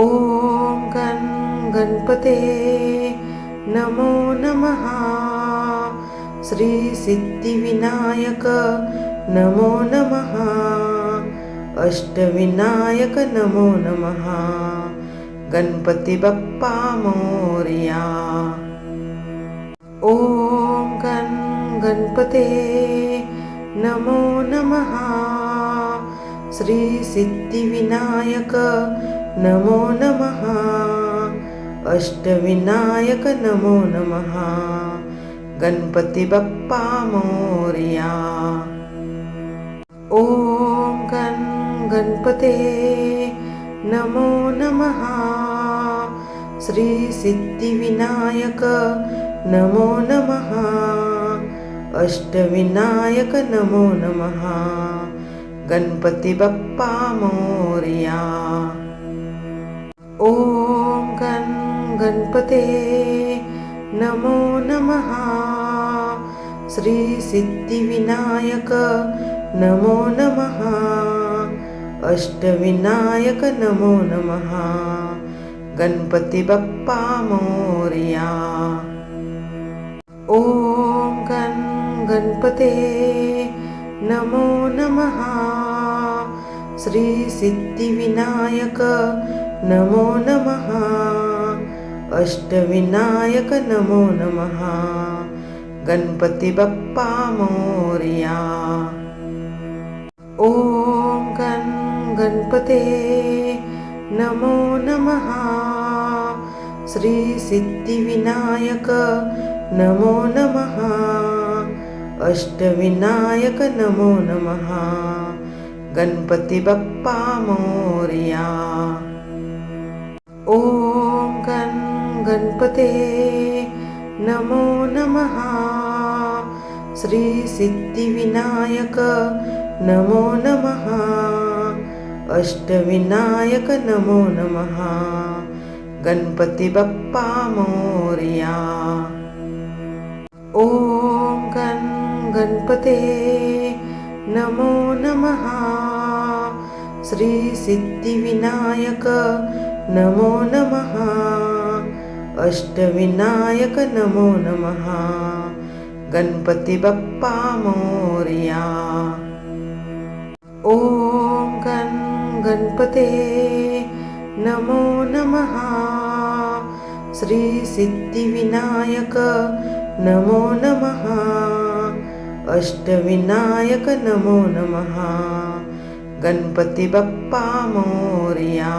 ॐ गं गणपते नमो नमः। श्री सिद्धिविनायक नमो नमः। अष्टविनायक नमो नमः। गणपती बाप्पा मोरया। ॐ गं गणपते नमो नमः। श्री सिद्धिविनायक नमो नमः। अष्टविनायक नमो नमः। गणपती बाप्पा मोरया। ॐ गं गणपते नमो नमः। श्री सिद्धिविनायक नमो नमः। अष्टविनायक नमो नमः। गणपती बाप्पा मोरया। ॐ गं गणपते नमो नमः। श्री सिद्धिविनायक नमो नमः। अष्टविनायक नमो नमः। गणपती बाप्पा मोरया। ॐ गं गणपते नमो नमः। श्री सिद्धिविनायक नमो नमः। अष्टविनायक नमो नमः। गणपती बाप्पा मोरया। ॐ गं गणपते नमो नमः। श्री सिद्धिविनायक नमो नमः। अष्टविनायक नमो नमः। गणपती बाप्पा मोरया। ॐ गं गणपते नमो नमः। श्री सिद्धिविनायक नमो नमः। अष्टविनायक नमो नमः। गणपती बाप्पा मोरया। ॐ गं गणपते नमो नमः। श्री सिद्धिविनायक नमो नमः। अष्टविनायक नमो नमः। गणपती बाप्पा मोरया। ॐ गं गणपते नमो नमः। श्री सिद्धिविनायक नमो नमः। अष्टविनायक नमो नमः। गणपती बाप्पा मोरया।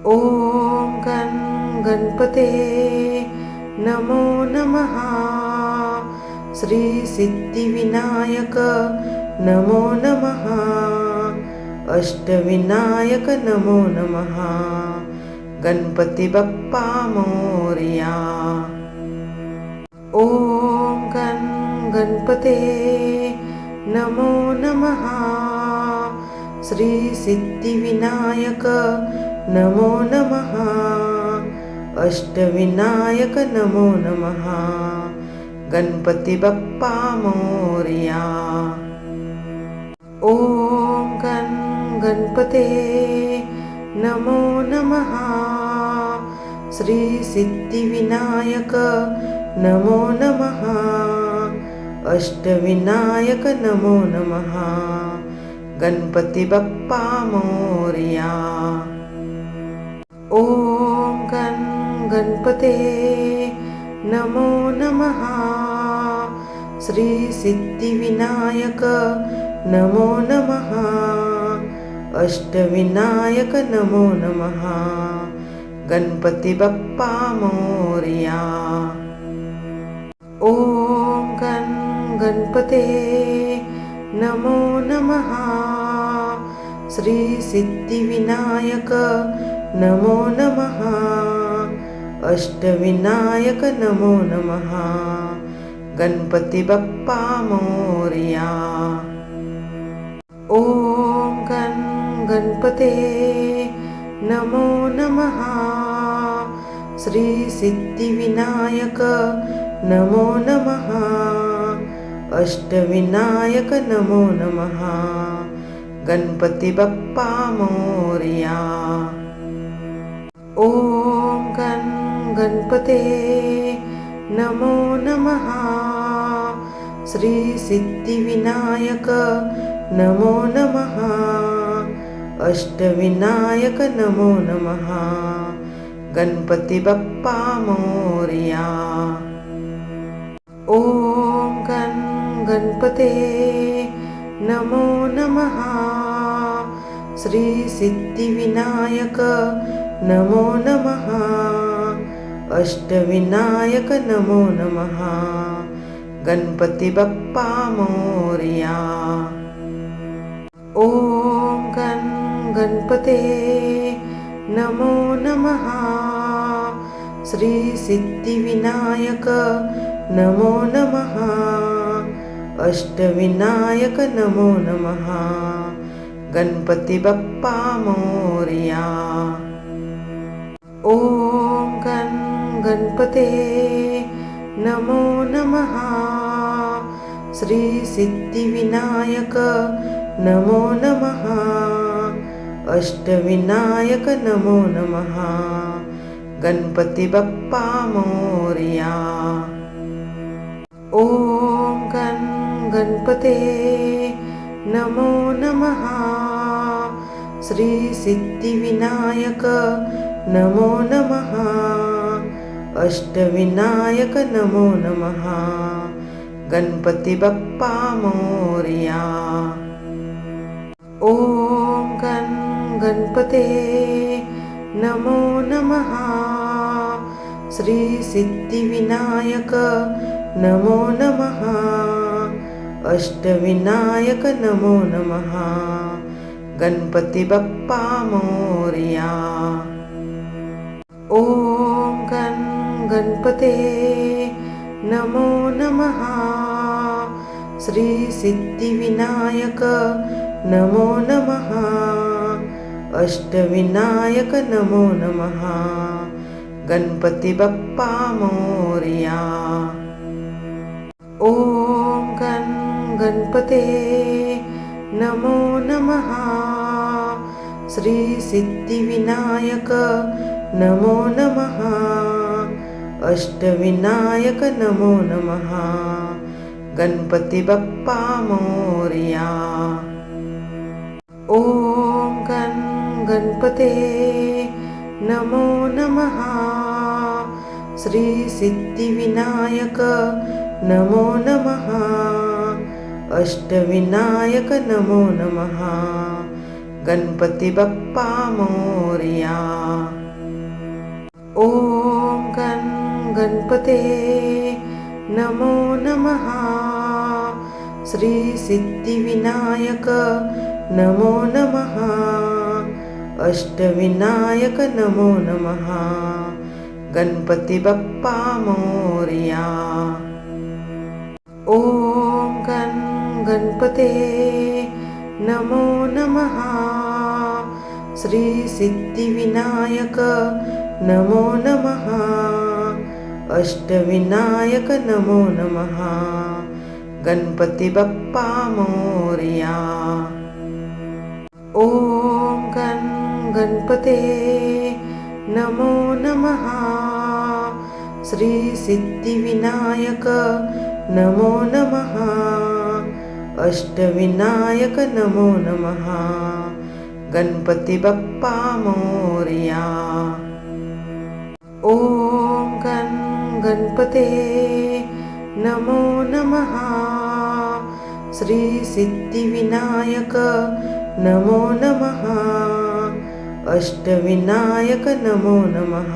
ॐ गं गणपते नमो नमः। श्री सिद्धिविनायक नमो नमः। अष्टविनायक नमो नमः। गणपती बाप्पा मोरया। ॐ गं गणपते नमो नमः। श्री सिद्धिविनायक नमो नमः। अष्टविनायक नमो नमः। गणपती बाप्पा मोरया। ॐ गं गणपते नमो नमः। श्री सिद्धिविनायक नमो नमः। अष्टविनायक नमो नमः। गणपती बाप्पा मोरया। ॐ गं गणपते नमो नमः। श्री सिद्धिविनायक नमो नमः। अष्टविनायक नमो नमः। गणपती बाप्पा मोरया। ॐ गं गणपते नमो नमः। श्री सिद्धिविनायक नमो नमः। अष्टविनायक नमो नमः। गणपती बाप्पा मोरया। ॐ गं गणपते नमो नमः। श्री सिद्धिविनायक नमो नमः। अष्टविनायक नमो नमः। गणपती बाप्पा मोरया। ॐ गं गणपते नमो नमः। श्री सिद्धिविनायक नमो नमः। अष्टविनायक नमो नमः। गणपती बाप्पा मोरया। ॐ गं गणपते नमो नमः। श्री सिद्धिविनायक नमो नमः। अष्टविनायक नमो नमः। गणपती बाप्पा मोरया। ॐ गं गणपते नमो नमः। श्री सिद्धिविनायक नमो नमः। अष्टविनायक नमो नमः। गणपती बाप्पा मोरया। ॐ गं गणपते नमो नमः। श्री सिद्धिविनायक नमो नमः। अष्टविनायक नमो नमः। गणपती बाप्पा मोरया। ॐ गं गणपते नमो नमः। श्री सिद्धिविनायक नमो नमः। अष्टविनायक नमो नमः। गणपती बाप्पा मोरया। ॐ गं गणपते नमो नमः। श्री सिद्धिविनायक नमो नमः। अष्टविनायक नमो नमः। गणपती बाप्पा मोरया। ॐ गं गणपते नमो नमः। श्री सिद्धिविनायक नमो नमः। अष्टविनायक नमो नमः। गणपती बाप्पा मोरया। ॐ गं गणपते नमो नमः। श्री सिद्धिविनायक नमो नमः। अष्टविनायक नमो नमः। गणपती बाप्पा मोरया। ॐ गं गणपते नमो नमः। श्री सिद्धिविनायक नमो नमः। अष्टविनायक नमो नमः। गणपती बाप्पा मोरया। ॐ गं गणपते नमो नमः। श्री सिद्धिविनायक नमो नमः। अष्टविनायक नमो नमः। गणपती बाप्पा मोरया। ॐ गं गणपते नमो नमः। श्री सिद्धिविनायक नमो नमः। अष्टविनायक नमो नमः। गणपती बाप्पा मोरया। ॐ गं गणपते नमो नमः। श्री सिद्धिविनायक नमो नमः। अष्टविनायक नमो नमः। गणपती बाप्पा मोरया। ॐ गं गणपते नमो नमः। श्री सिद्धिविनायक नमो नमः। अष्टविनायक नमो नमः।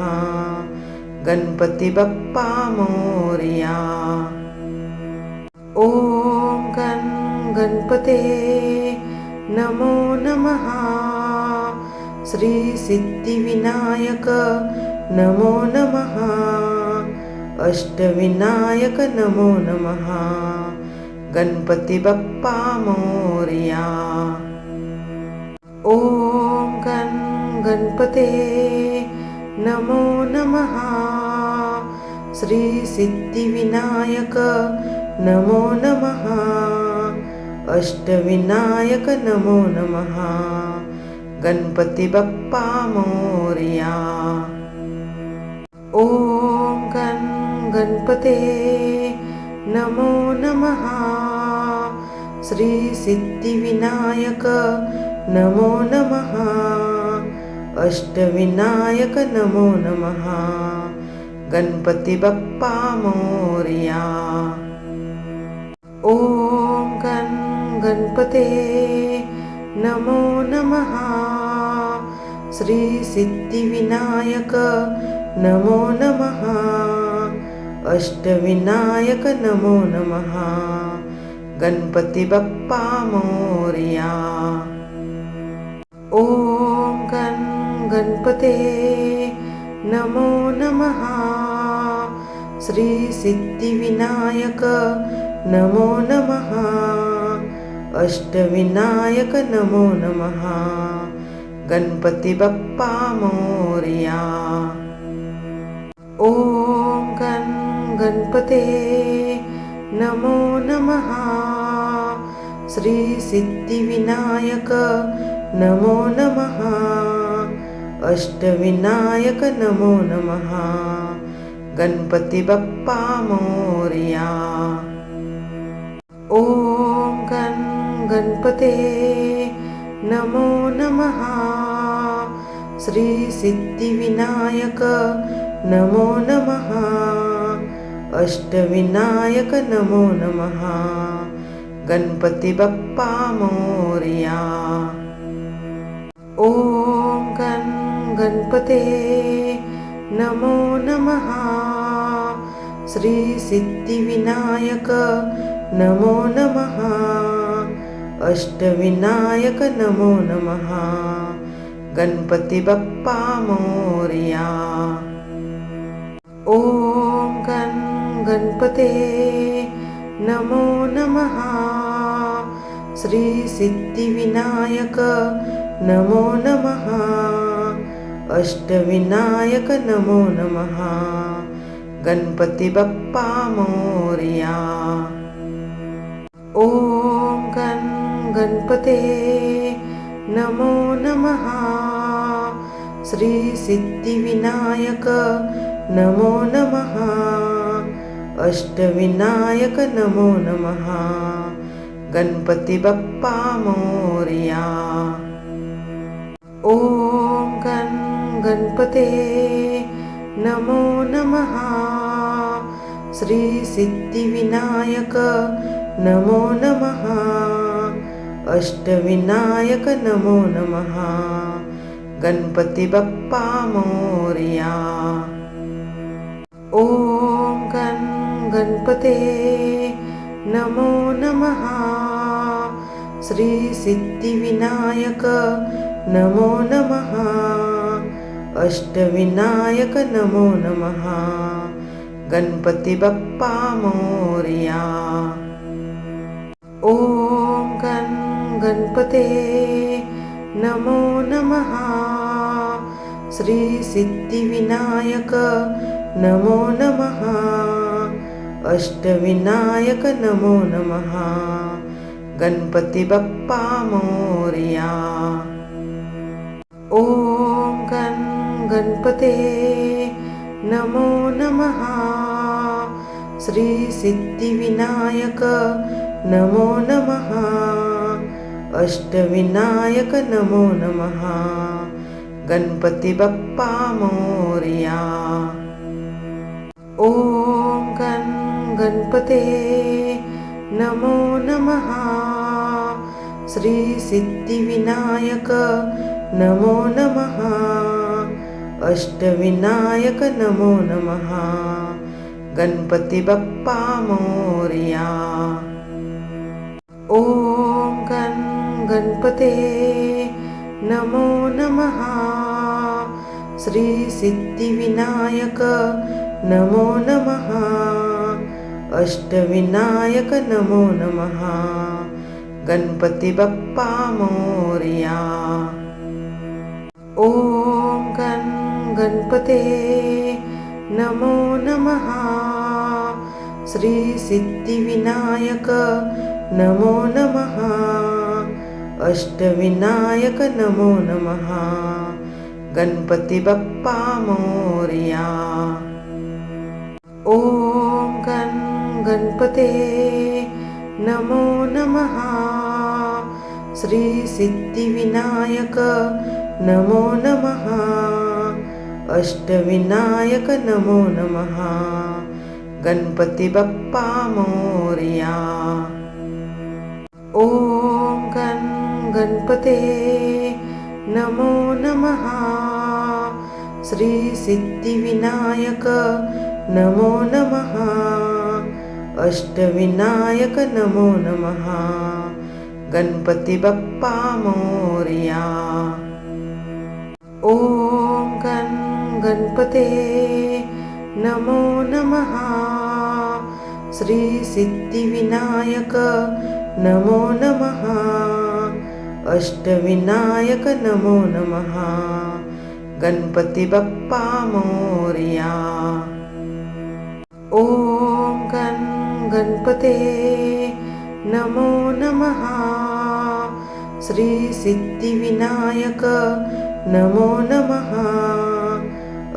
गणपती बाप्पा मोरया। ॐ गं गणपते नमो नमः। श्री सिद्धिविनायक नमो नमः। अष्टविनायक नमो नमः। गणपती बाप्पा मोरया। ॐ गं गणपते नमो नमः। श्री सिद्धिविनायक नमो नमः। अष्टविनायक नमो नमः। गणपती बाप्पा मोरया. ओम गणपते नमो नमः. श्री सिद्धिविनायक नमो नमः. अष्टविनायक नमो नमः. गणपती बाप्पा मोरया. ओम गणपते नमो नमः. श्री सिद्धिविनायक नमो नमः. अष्टविनायक नमो नमः. गणपती बाप्पा मोरया. ओम गणपते नमो नमः. श्री सिद्धिविनायक नमो नमः. अष्टविनायक नमो नमः. गणपती बाप्पा मोरया. ओम गणपते नमो नमः. श्री सिद्धिविनायक नमो नमः. अष्टविनायक नमो नमः. गणपती बाप्पा मोरया. ओम गणपते नमो नमः. श्री सिद्धिविनायक नमो नमः. अष्टविनायक नमो नमः. गणपती बाप्पा मोरया. ओम गणपते नमो नमः. श्री सिद्धिविनायक नमो नमः. अष्टविनायक नमो नमः. गणपती बाप्पा मोरया. ओम गणपते नमो नमः. श्री सिद्धिविनायक नमो नमः. अष्टविनायक नमो नमः. गणपती बाप्पा मोरया. ओम गणपते नमो नमः. श्री सिद्धिविनायक नमो नमः. अष्टविनायक नमो नमः. गणपती बाप्पा मोरया. ओम गणपते नमो नमः. श्री सिद्धिविनायक नमो नमः. अष्टविनायक नमो नमः. गणपती बाप्पा मोरया. ओम गणपते नमो नमः. श्री सिद्धिविनायक नमो नमः. अष्टविनायक नमो नमः. गणपती बाप्पा मोरया. ओम गणपते नमो नमः. श्री सिद्धिविनायक नमो नमः. अष्टविनायक नमो नमः. गणपती बाप्पा मोरया. ओम गणपते नमो नमः. श्री सिद्धिविनायक नमो नमः. अष्टविनायक नमो नमः. गणपती बाप्पा मोरया. ओम गणपते नमो नमः. श्री सिद्धिविनायक नमो नमः. अष्टविनायक नमो नमः. गणपती बाप्पा मोरया. ओम गणपते नमो नमः. श्री सिद्धिविनायक नमो नमः. अष्टविनायक नमो नमः. गणपती बाप्पा मोरया. ओम गणपते नमो नमः. श्री सिद्धिविनायक नमो नमः. अष्टविनायक नमो नमः. गणपती बाप्पा मोरया. ओम गणपते नमो नमः. श्री सिद्धिविनायक नमो नमः. अष्टविनायक नमो नमः. गणपती बाप्पा मोरया. ओम गणपते नमो नमः. श्री सिद्धिविनायक नमो नमः. अष्टविनायक नमो नमः. गणपती बाप्पा मोरया. ओम गणपते नमो नमः. श्री सिद्धिविनायक नमो नमः. अष्टविनायक नमो नमः. गणपती बाप्पा मोरया. ओम गणपते नमो नमः. श्री सिद्धिविनायक नमो नमः.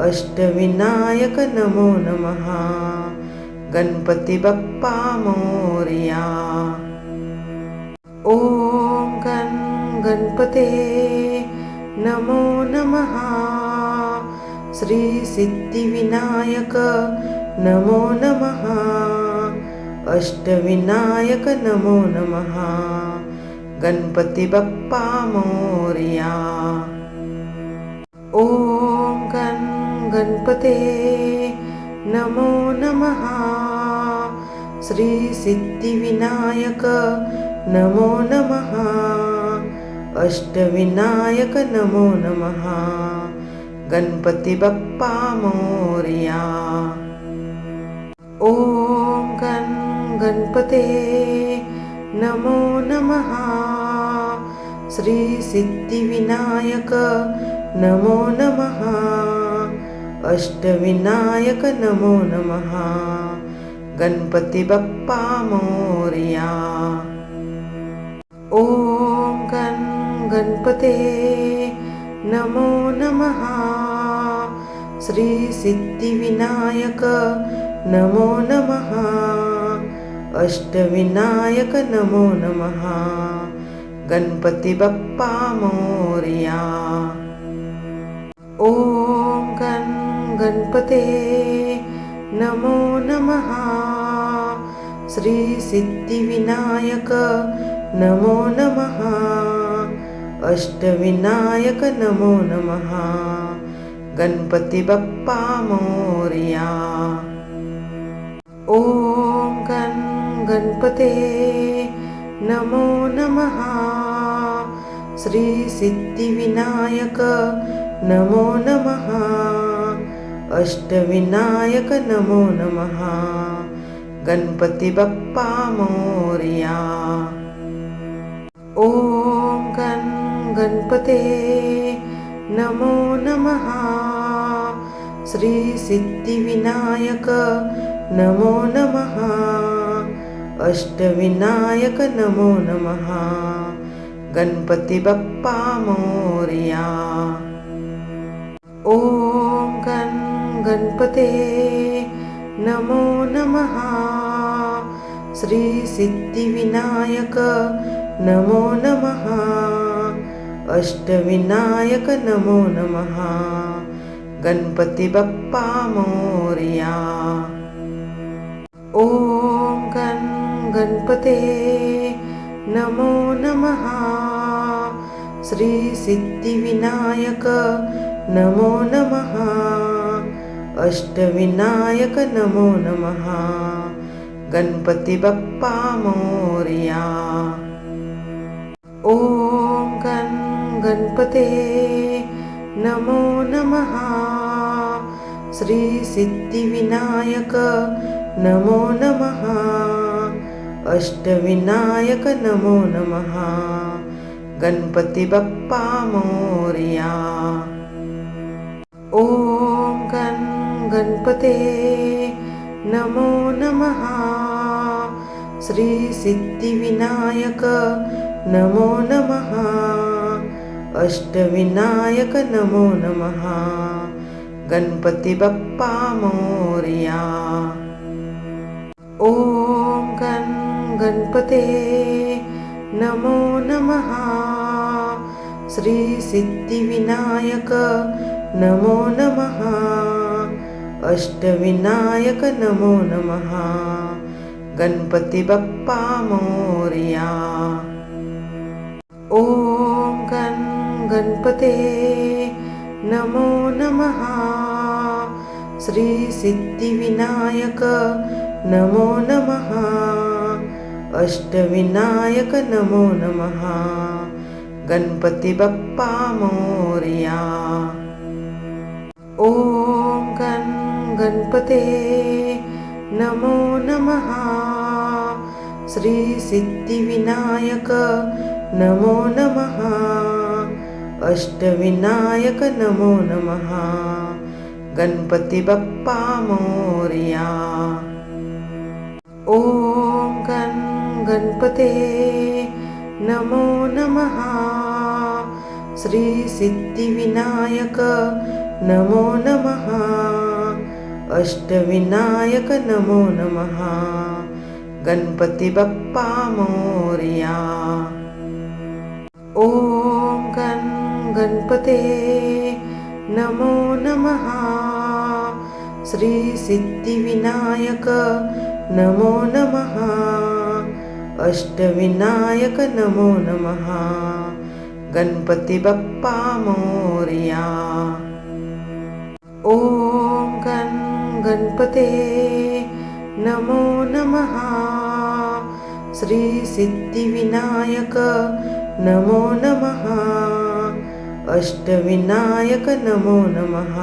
अष्टविनायक नमो नमः. गणपती बाप्पा मोरया. ओम गणपते नमो नमः. श्री सिद्धिविनायक नमो नमः. अष्टविनायक नमो नमः. गणपती बाप्पा मोरया. ओम गणपते नमो नमः. श्री सिद्धिविनायक नमो नमः. अष्टविनायक नमो नमः. गणपती बाप्पा मोरया. ओम गणपते नमो नमः. श्री सिद्धिविनायक नमो नमः. अष्टविनायक नमो नमः. गणपती बाप्पा मोरया. ओम गणपते नमो नमः. श्री सिद्धिविनायक नमो नमः. अष्टविनायक नमो नमः. गणपती बाप्पा मोरया. ओम गणपते नमो नमः. श्री सिद्धिविनायक नमो नमः. अष्टविनायक नमो नमः. गणपती बाप्पा मोरया. ओम गणपते नमो नमः. श्री सिद्धिविनायक नमो नमः. अष्टविनायक नमो नमः. गणपती बाप्पा मोरया. ओम गणपते नमो नमः. श्री सिद्धिविनायक नमो नमः. अष्टविनायक नमो नमः. गणपती बाप्पा मोरया. ओम गणपते नमो नमः. श्री सिद्धिविनायक नमो नमः. अष्टविनायक नमो नमः. गणपती बाप्पा मोरया. ओम गणपते नमो नमः. श्री सिद्धिविनायक नमो नमः. अष्टविनायक नमो नमः. गणपती बाप्पा मोरया. ओम गणपते नमो नमः. श्री सिद्धिविनायक नमो नमः. अष्टविनायक नमो नमः. गणपती बाप्पा मोरया. ओम गणपते नमो नमः. श्री सिद्धिविनायक नमो नमः. अष्टविनायक नमो नमः. गणपती बाप्पा मोरया. ओम गणपते नमो नमः. श्री सिद्धिविनायक नमो नमः. अष्टविनायक नमो नमः. गणपती बाप्पा मोरया. ओम गणपते नमो नमः. श्री सिद्धिविनायक नमो नमः. अष्टविनायक नमो नमः. गणपती बाप्पा मोरया. ओम गणपते नमो नमः. श्री सिद्धिविनायक नमो नमः. अष्टविनायक नमो नमः. गणपती बाप्पा मोरया. ओम गणपते नमो नमः. श्री सिद्धिविनायक नमो नमः. अष्टविनायक नमो नमः. गणपती बाप्पा मोरया. ओम गणपते नमो नमः. श्री सिद्धिविनायक नमो नमः. अष्टविनायक नमो नमः. गणपती बाप्पा मोरया. ओम गणपते नमो नमः. श्री सिद्धिविनायक नमो नमः. अष्टविनायक नमो नमः.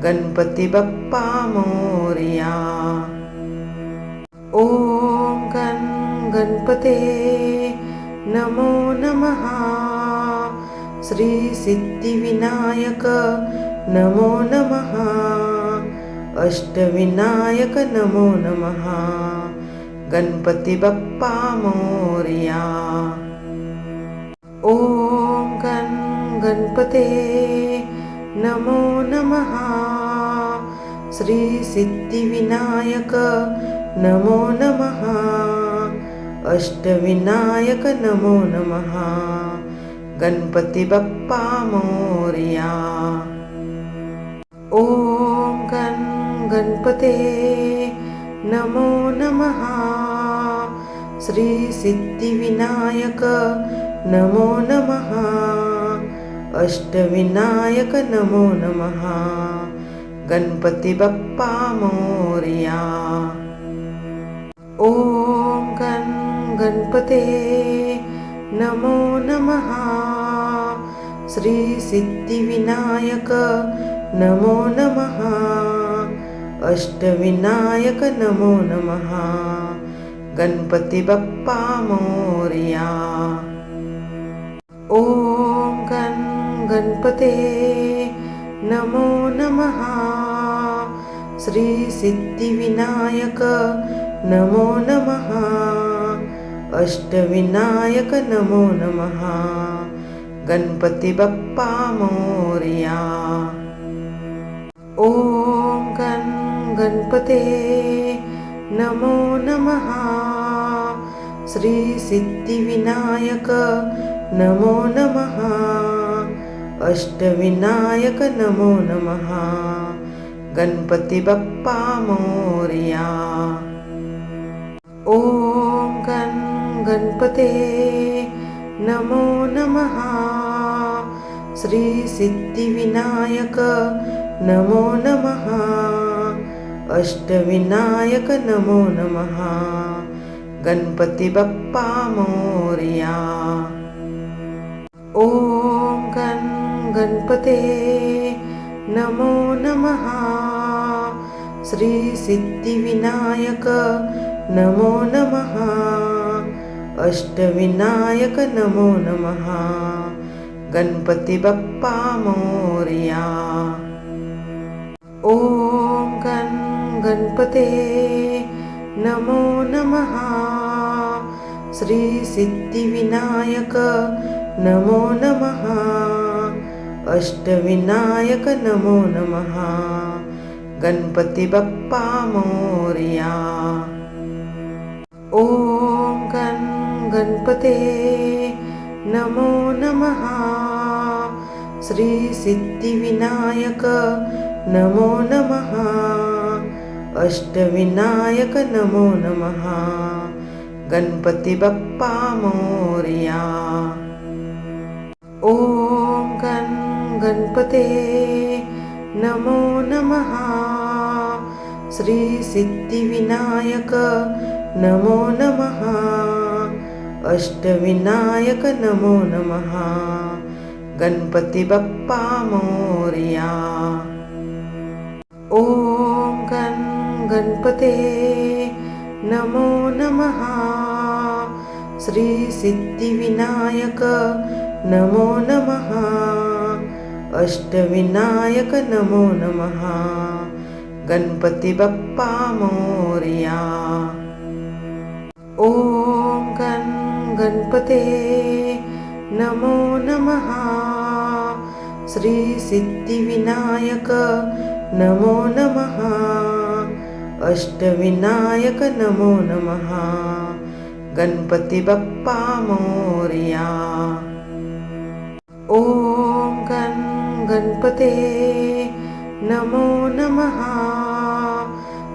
गणपती बाप्पा मोरया. ओम गणपते नमो नमः. श्री सिद्धिविनायक नमो नमः. अष्टविनायक नमो नमः. गणपती बाप्पा मोरया. ओम गणपते नमो नमः. श्री सिद्धिविनायक नमो नमः. अष्टविनायक नमो नमः. गणपती बाप्पा मोरया. ओम गणपते नमो नमः. श्री सिद्धिविनायक नमो नमः. अष्टविनायक नमो नमः. गणपती बाप्पा मोरया. ओम गणपते नमो नमः. श्री सिद्धिविनायक नमो नमः. अष्टविनायक नमो नमः. गणपती बाप्पा मोरया. ओम गणपते नमो नमः. श्री सिद्धिविनायक नमो नमः. अष्टविनायक नमो नमः. गणपती बाप्पा मोरया. ओम गणपते नमो नमः. श्री सिद्धिविनायक नमो नमः. अष्टविनायक नमो नमः. गणपती बाप्पा मोरया. ओम गणपते नमो नमः. श्री सिद्धिविनायक नमो नमः. अष्टविनायक नमो नमः. गणपती बाप्पा मोरया. ओम गणपते नमो नमः. श्री सिद्धिविनायक नमो नमः. अष्टविनायक नमो नमः. गणपती बाप्पा मोरया. ओम गणपते नमो नमः. श्री सिद्धिविनायक नमो नमः. अष्टविनायक नमो नमः. गणपती बाप्पा मोरया. ओम गणपते नमो नमः. श्री सिद्धिविनायक नमो नमः. अष्टविनायक नमो नमः. गणपती बाप्पा मोरया. ओम गणपते नमो नमः. श्री सिद्धिविनायक नमो नमः. अष्टविनायक नमो नमः. गणपती बाप्पा मोरया. ओम गणपते नमो नमः. श्री सिद्धिविनायक नमो नमः. अष्टविनायक नमो नमः. गणपती बाप्पा मोरया. ओम गणपते नमो नमः. श्री सिद्धिविनायक नमो नमः. अष्टविनायक नमो नमः. गणपती बाप्पा मोरया. ओम गणपते नमो नमः.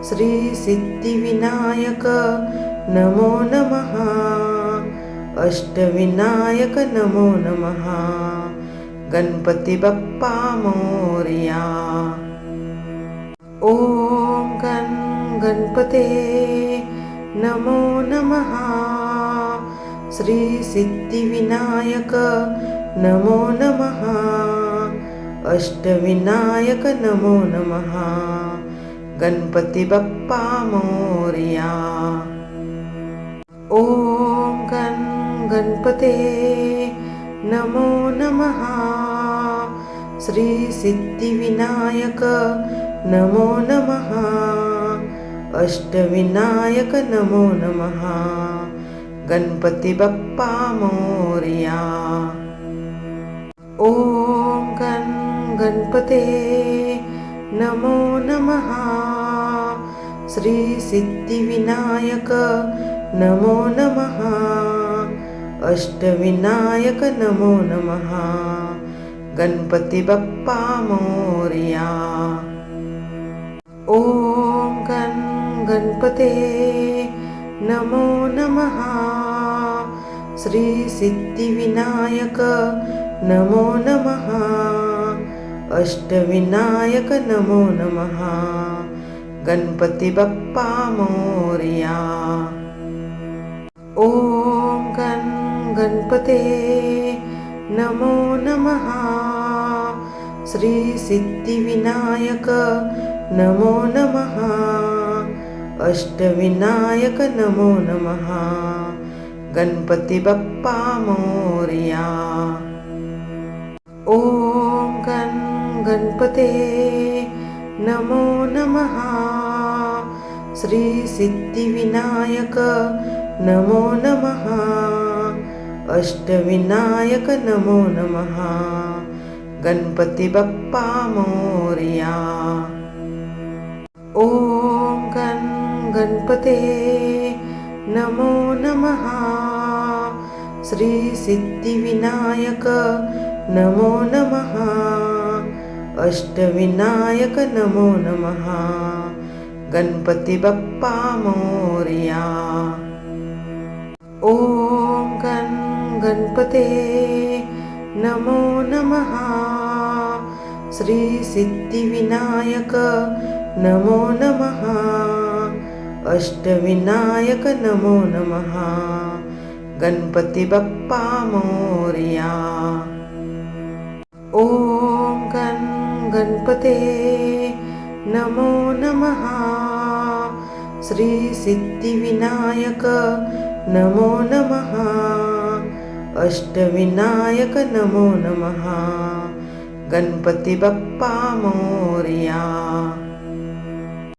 श्री सिद्धिविनायक नमो नमः. अष्टविनायक नमो नमः. गणपती बाप्पा मोरया. ओम गणपते नमो नमः. श्री सिद्धिविनायक नमो नमः. अष्टविनायक नमो नमः. गणपती बाप्पा मोरया. ओम गणपते नमो नमः. श्री सिद्धिविनायक नमो नमः. अष्टविनायक नमो नमः. गणपती बाप्पा मोरया. ओम गणपते नमो नमः. श्री सिद्धिविनायक नमो नमः. अष्टविनायक नमो नमः. गणपती बाप्पा मोरया. ओम गणपते नमो नमः. श्री सिद्धिविनायक नमो नमः. अष्टविनायक नमो नमः. गणपती बाप्पा मोरया. ओम गणपते नमो नमः. श्री सिद्धिविनायक नमो नमः. अष्टविनायक नमो नमः. गणपती बाप्पा मोरया. ओम गणपते नमो नमः. श्री सिद्धिविनायक नमो नमः. अष्टविनायक नमो नमः. गणपती बाप्पा मोरया. ओम गणपते नमो नमः. श्री सिद्धिविनायक नमो नमः. अष्टविनायक नमो नमः. गणपती बाप्पा मोरया. ओम गणपते नमो नमः. श्री सिद्धिविनायक नमो नमः. अष्टविनायक नमो नमः. गणपती बाप्पा मोरया. ओम गणपते नमो नमः. श्री सिद्धिविनायक नमो नमः. अष्टविनायक नमो नमः. गणपती बाप्पा मोरया.